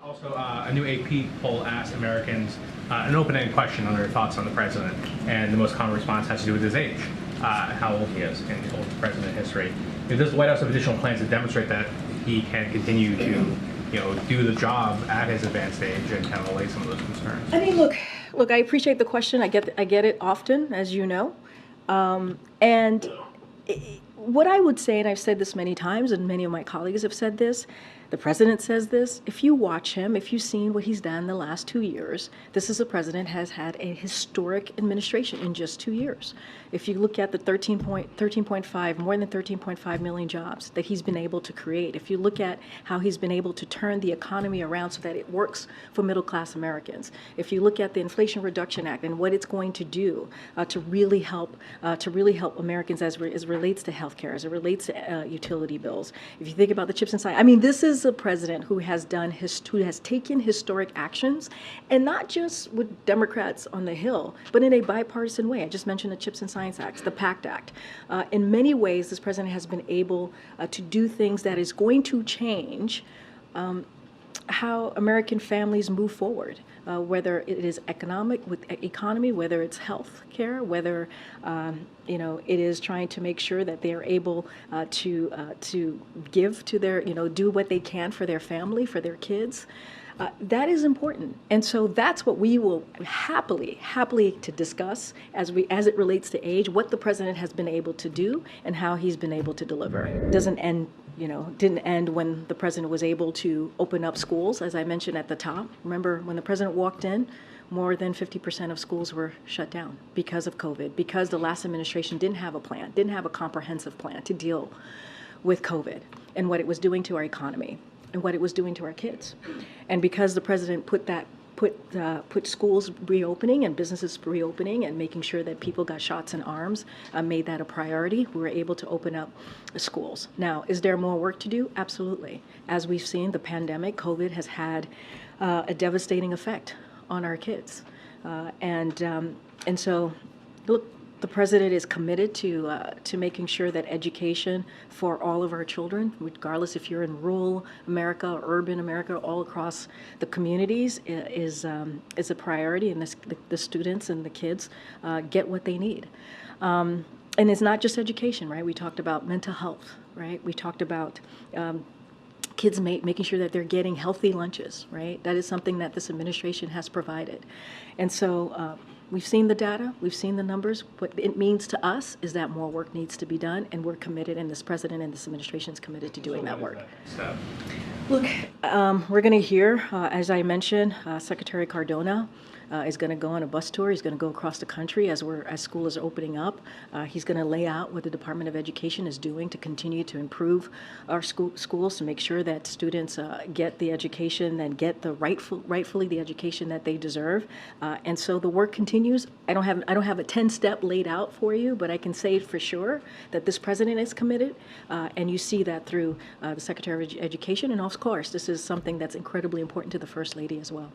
Also, a new AP poll asked Americans an open-ended question on their thoughts on the president, and the most common response has to do with his age, how old he is in the oldest president in history. Does the White House have additional plans to demonstrate that he can continue to, do the job at his advanced age and kind of allay some of those concerns? I mean, look. I appreciate the question. I get it often, as you know, and what I would say, and I've said this many times, and many of my colleagues have said this, the president says this, if you watch him, if you've seen what he's done the last 2 years, this is a president has had a historic administration in just 2 years. If you look at the 13.5, more than 13.5 million jobs that he's been able to create, if you look at how he's been able to turn the economy around so that it works for middle-class Americans, if you look at the Inflation Reduction Act and what it's going to do to really help Americans as it relates to healthcare, as it relates to utility bills, if you think about the CHIPS and Science, I mean, this is a president who has taken historic actions, and not just with Democrats on the Hill, but in a bipartisan way. I just mentioned the CHIPS and Science Act, the PACT Act. In many ways, this president has been able to do things that is going to change how American families move forward, whether it is economy, whether it's health care, whether it is trying to make sure that they are able to give to their, do what they can for their family, for their kids. That is important, and so that's what we will happily to discuss as it relates to age, what the president has been able to do and how he's been able to deliver. It didn't end when the president was able to open up schools, as I mentioned at the top. Remember, when the president walked in, more than 50% of schools were shut down because of COVID, because the last administration didn't have a comprehensive plan to deal with COVID and what it was doing to our economy and what it was doing to our kids. And because the president put schools reopening and businesses reopening and making sure that people got shots in arms, made that a priority, we were able to open up schools. Now, is there more work to do? Absolutely. As we've seen, the pandemic, COVID, has had a devastating effect on our kids. And so, look, the president is committed to making sure that education for all of our children, regardless if you're in rural America or urban America, all across the communities, is a priority, and the students and the kids get what they need. And it's not just education, right? We talked about mental health, right? We talked about kids making sure that they're getting healthy lunches, right? That is something that this administration has provided. And so we've seen the data, we've seen the numbers. What it means to us is that more work needs to be done, and we're committed, and this president and this administration is committed to doing that work. Look, we're going to hear, as I mentioned, Secretary Cardona is going to go on a bus tour. He's going to go across the country as school is opening up. He's going to lay out what the Department of Education is doing to continue to improve our schools to make sure that students get the education and get the rightfully the education that they deserve. And so the work continues. I don't have a 10-step laid out for you, but I can say for sure that this president is committed, and you see that through the Secretary of Education, and of course, this is something that's incredibly important to the First Lady as well.